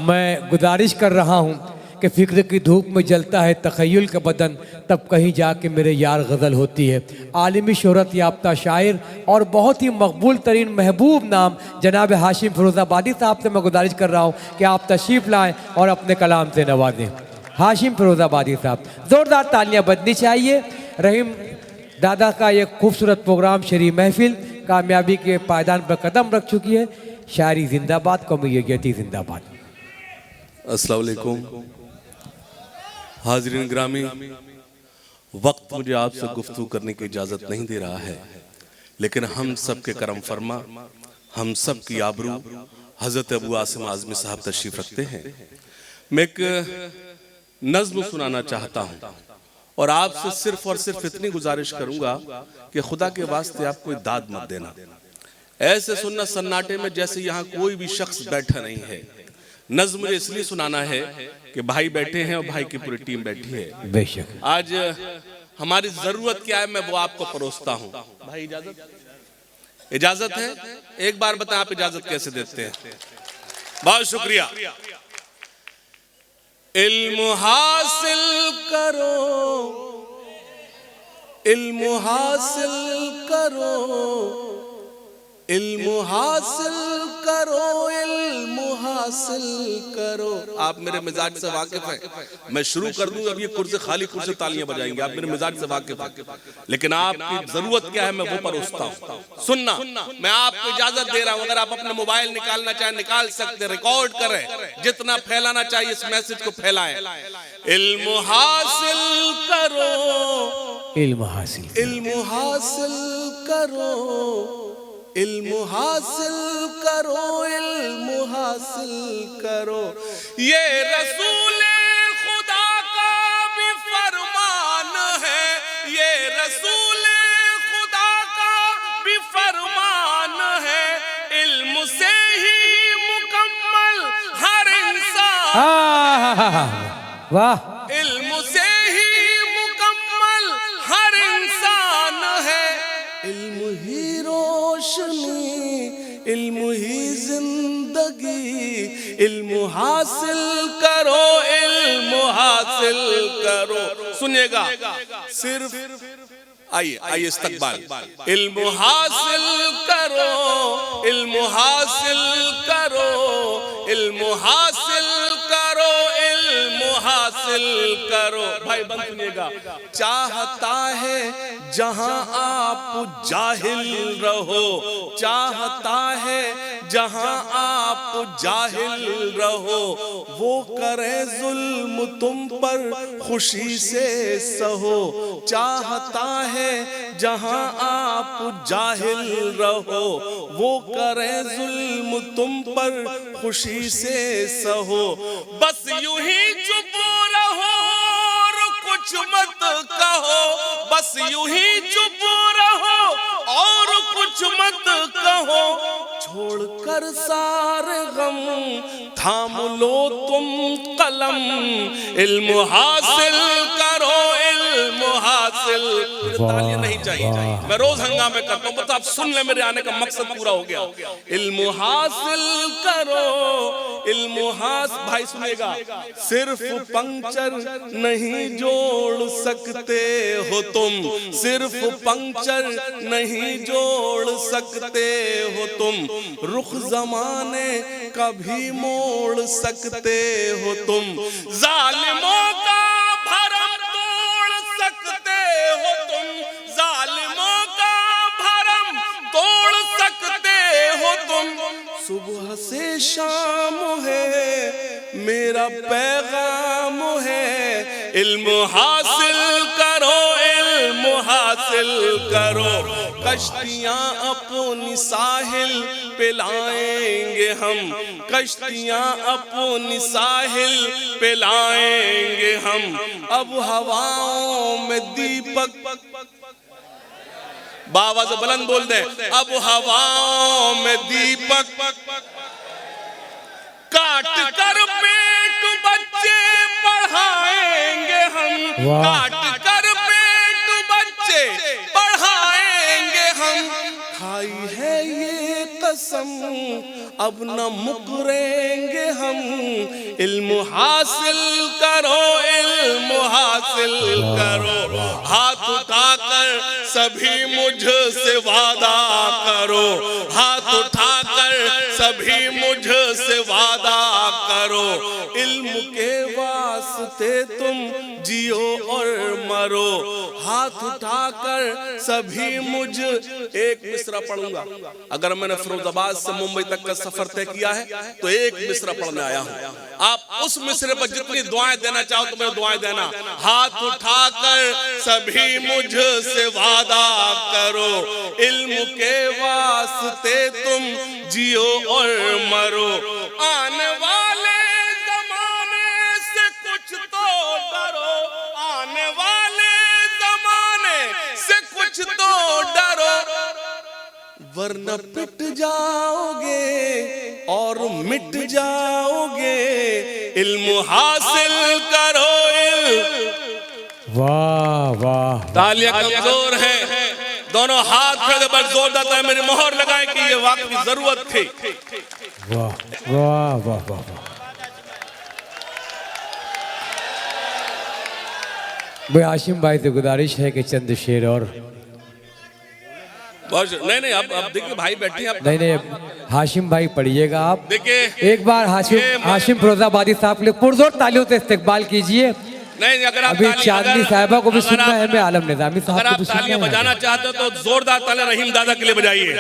मैं गुजारिश कर रहा हूँ कि फ़िक्र की धूप में जलता है तख़य्युल का बदन, तब कहीं जाके मेरे यार गज़ल होती है। आलमी शोहरत याफ्ता शायर और बहुत ही मकबूल तरीन महबूब नाम जनाब हाशिम फ़िरोज़ाबादी साहब से मैं गुजारिश कर रहा हूँ कि आप तशरीफ़ लाएँ और अपने कलाम से नवाजें। हाशिम फ़िरोज़ाबादी साहब, ज़ोरदार तालियाँ बजनी चाहिए। रहीम दादा का ये खूबसूरत प्रोग्राम शरी महफिल कामयाबी के पायदान पर कदम रख चुकी है। शायरी जिंदाबाद, कौमियती जिंदाबाद। अस्सलाम वालेकुम हाज़रीन ग्रामी, वक्त मुझे आपसे गुफ्तगू करने की इजाज़त नहीं दे रहा है, लेकिन हम सब के करम फरमा, हम सब की आबरू हज़रत अबू आसिम आज़मी साहब तशरीफ़ रखते हैं। मैं एक नज़्म सुनाना चाहता हूँ और आपसे सिर्फ और सिर्फ इतनी गुजारिश करूँगा कि खुदा के वास्ते आप कोई दाद मत देना। ऐसे सुनना सन्नाटे में जैसे यहाँ कोई भी शख्स बैठा नहीं है। नज़्म मुझे इसलिए सुनाना है कि भाई बैठे हैं और भाई की पूरी टीम बैठी है। बेशक आज हमारी जरूरत क्या है, मैं वो आपको परोसता हूँ। भाई इजाजत है? एक बार बताएं आप इजाजत कैसे देते हैं। बहुत शुक्रिया। इल्म हासिल करो, इल्म हासिल करो, इल्म हासिल करो, इल्म हासिल करो। आप मेरे मिजाज से वाकिफ हैं। मैं शुरू कर दूं, अब ये कुर्सी खाली कुर्सी तालियां बजाएंगे। आप मेरे मिजाज से वाकिफ हैं, लेकिन आपकी जरूरत क्या है मैं वो परोसता हूं। सुनना, मैं आपको इजाजत दे रहा हूं। अगर आप अपना मोबाइल निकालना चाहें निकाल सकते, रिकॉर्ड करें, जितना फैलाना चाहिए इस मैसेज को फैलाएं। इल्म हासिल करो, इल्म हासिल, इल्म हासिल करो, इल्म हासिल करो, इल्म हासिल करो। ये रसूल खुदा का भी फरमान है, ये रसूल खुदा का भी फरमान है। इल्म से ही मुकम्मल हर इंसान, वाह, इल्म से ही मुकम्मल हर इंसान है। इल्म ही रोशनी, इल्म ही जिंदगी, इल्म हासिल करो, इल्म हासिल करो। सुनिएगा, सिर्फ आइए आइए इस्तकबाल। इल्म हासिल करो, इल्म हासिल करो, इल्म हासिल करो, इल्म हासिल करो। भाई बंद सुनिएगा। चाहता है जहां आप जाहिल रहो, चाहता है जहां आप जाहिल रहो, वो करे जुल्म तुम पर खुशी से सहो। चाहता है जहां आप जाहिल रहो, वो करे जुल्म तुम पर खुशी से सहो। बस यूं ही चुप रहो और कुछ मत कहो, बस यूं ही चुप रहो और कुछ मत कहो। छोड़कर सारे गम थाम लो तुम कलम, इल्म हासिल करो, इल्म हासिल। तालियां नहीं चाहिए, मैं रोज हंगामे करता हूँ, बस आप सुन ले, मेरे आने का मकसद पूरा हो गया। इल्म हासिल करो, इल्म हासिल। भाई सुनेगा, सिर्फ पंक्चर नहीं जोड़ सकते हो तुम, सिर्फ पंक्चर नहीं जोड़ सकते हो तुम। रुख जमाने का भी मोड़ सकते हो तुम। जालिमों का भरम तोड़ सकते हो तुम, जालिमों का भरम तोड़ सकते हो तुम। सुबह से शाम है मेरा पैगाम है, इल्म हासिल करो, इल्म हासिल करो। कश्तियां अपनी साहिल पे लाएंगे हम, कश्तियां अपनी साहिल पे लाएंगे हम। अब हवाओं में दीपक, बाबा से बुलंद बोल दे। अब हवाओं में दीपक काट कर पेट बच्चे पढ़ाएंगे हम, काट कर पेट बच्चे पढ़ाएंगे हम। खाई है ये कसम अब न मुकरेंगे हम। इल्म हासिल करो, इल्म हासिल करो, हाथ उठाकर सभी मुझसे वादा करो, हाथ उठाकर सभी मुझसे वादा करो। इल्म के वास्ते तुम जियो और मरो, हाथ उठाकर सभी मुझ। एक मिसरा पढ़ूंगा। अगर मैंने फिरोजाबाद से मुंबई तक का सफर तय किया है तो एक मिसरा पढ़ने आया हूं। आप उस मिसरे पर जितनी दुआएं देना चाहो तो मुझे दुआएं देना। हाथ उठाकर सभी मुझसे वादा करो, इल्म के वास्ते तुम जियो और मरो। आने वाले जमाने से कुछ तो डरो, आने वाले जमाने से कुछ तो डरो, वरना पिट जाओगे और मिट जाओगे। इल्म हासिल करो। वाह वाह, तालियां कमजोर हैं, दोनों हाथ पे बस जोरदार है, मेरी मोहर लगाए कि ये वाकई जरूरत थी। वाह वाह वाह वाह वाह। भाई हाशिम भाई से गुजारिश है कि चंद शेर और। नहीं अब देखिए भाई बैठे हैं। नहीं हाशिम भाई पढ़िएगा आप। देखिए एक बार हाशिम फिरोजाबादी साहब के लिए पुरजोर तालियों से इस्तकबाल कीजिए। नहीं, अगर आप अभी चांदनी साहिबा को भी सुनना है, मैं आलम निजामी साहब अगर को आप भी सुनना तालियां है। बजाना चाहते हो तो जोरदार तालियां रहीम दादा के लिए बजाइए।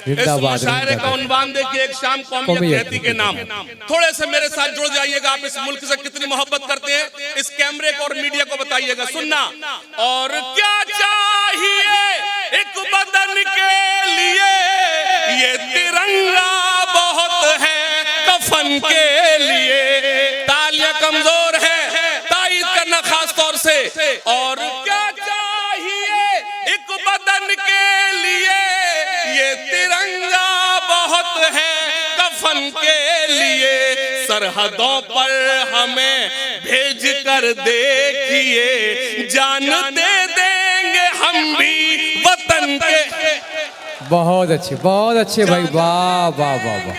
इस मुशायरे का उन्वान देखिए, एक शाम कौमियत कहती के नाम। थोड़े से मेरे साथ जुड़ जाइएगा। आप इस मुल्क से कितनी मोहब्बत करते हैं, इस कैमरे को और मीडिया को बताइएगा। सुनना। और क्या चाहिए एक बदन के लिए, ये तिरंगा बहुत है कफन के लिए। तालियां कमजोर है, ताईद करना खास तौर से। और क्या चाहिए एक बदन के लिए, ये तिरंगा बहुत है कफन के लिए। सरहदों पर हमें भेज कर देखिए, जान दे देंगे हम भी वतन के। बहुत अच्छे भाई, वाह वाह वाह वाह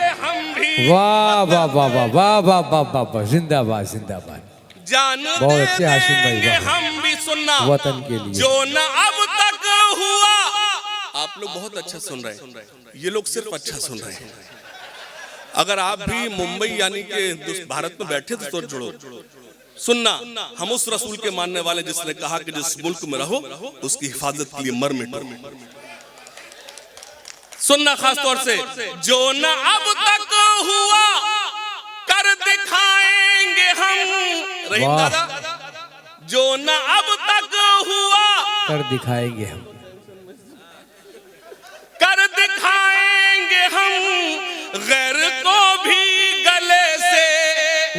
वाह वाह वाह वाह वाह वाह वाह वाह वाह, जिंदाबाद जिंदाबाद। जान बहुत अच्छे हाशिम भाई, वाह। हम भी सुनना वतन के लिए जो न अब तक हुआ। आप लोग बहुत अच्छा सुन रहे हैं, ये लोग सिर्फ अच्छा सुन रहे हैं। अगर आप भी मुंबई यानी कि भारत में बैठे तो जुड़ो। सुनना, हम उस रसूल के मानने वाले जिसने कहा कि जिस मुल्क में रहो उसकी हिफाजत के लिए मर मिटो। सुनना खास तौर से, जो न अब तक हुआ कर दिखाएंगे हम। रहीम दादा, जो न अब तक हुआ कर दिखाएंगे हम, कर दिखाएंगे हम। गैर को भी गले से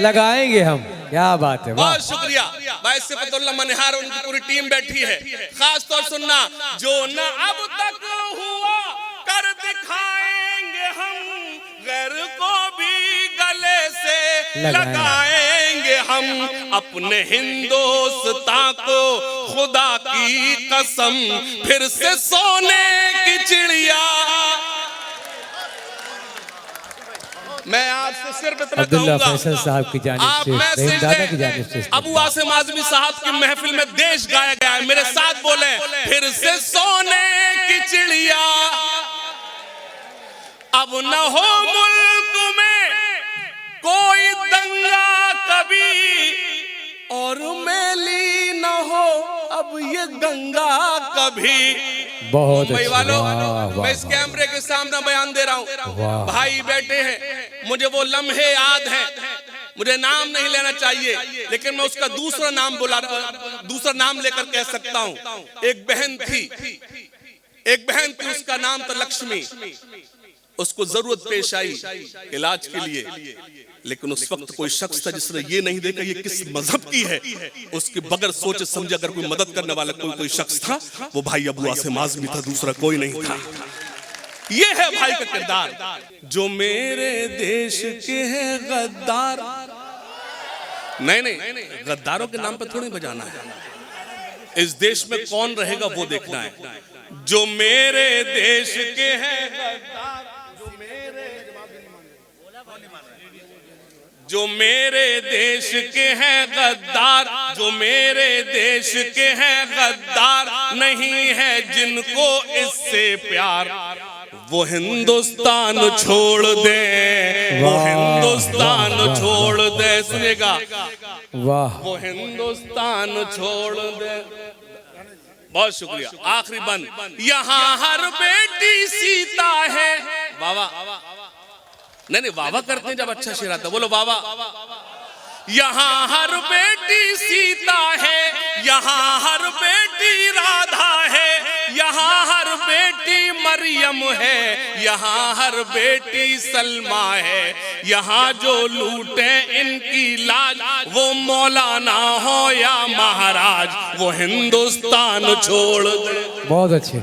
लगाएंगे हम। क्या बात है, वाह। बहुत शुक्रिया भाई सिफतुल्लाह मनहार, उनकी पूरी टीम बैठी है। खास तौर सुनना, जो न अब तक हुआ कर दिखाएंगे हम। गैर को भी गले से लगाएंगे हम। अपने हिंदुस्तान को खुदा की कसम फिर से सोने की चिड़िया। मैं आपसे सिर्फ इतना अब्दुल्ला कहूंगा, फैसल साहब की जानिब से, रहीम दादा की जानिब से अबू आसिम आज़मी साहब की महफिल में देश गाया गया है। मेरे साथ बोले, फिर से सोने की चिड़िया। अब न हो मुल्क में कोई दंगा कभी, और मेली न हो अब ये गंगा कभी। बहुत मुंबई अच्छे, वालों, वाह मैं इस वाह कैमरे के सामने बयान दे रहा हूँ। भाई बैठे हैं, मुझे वो लम्हे याद हैं। मुझे नाम नहीं लेना चाहिए, लेकिन मैं उसका दूसरा नाम लेकर कह सकता हूँ। एक बहन थी, उसका नाम था लक्ष्मी। उसको जरूरत पेश आई इलाज के लिए, लेकिन उस वक्त कोई शख्स था जिसने ये नहीं देखा ये किस मजहब की है। उसके बगैर सोचे समझे अगर कोई मदद करने वाला कोई शख्स था, वो भाई अबू आसिम आज़मी था, दूसरा कोई नहीं था। ये है भाई का किरदार। जो मेरे देश के हैं गद्दार, नहीं, गद्दारों के नाम पर थोड़ी बजाना है। इस देश में कौन रहेगा वो देखना है। जो मेरे देश के हैं गद्दार, जो मेरे जो मेरे देश के हैं गद्दार, जो मेरे देश के हैं गद्दार, नहीं है जिनको इससे प्यार, वो हिंदुस्तान छोड़ दे, वो हिंदुस्तान छोड़ दे। सुनेगा, वाह, वो हिंदुस्तान छोड़ दे। बहुत शुक्रिया। आखिरी बंद। यहाँ हर बेटी सीता है। वावा नहीं वावा करते हैं जब अच्छा शेर आता। बोलो वावा। यहाँ हर बेटी सीता है, यहाँ हर बेटी राधा है, यहाँ हर बेटी मरियम है, यहाँ हर बेटी सलमा है। यहाँ जो लूटे इनकी लाज, वो मौलाना हो या महाराज, वो हिंदुस्तान छोड़ दे। बहुत अच्छे।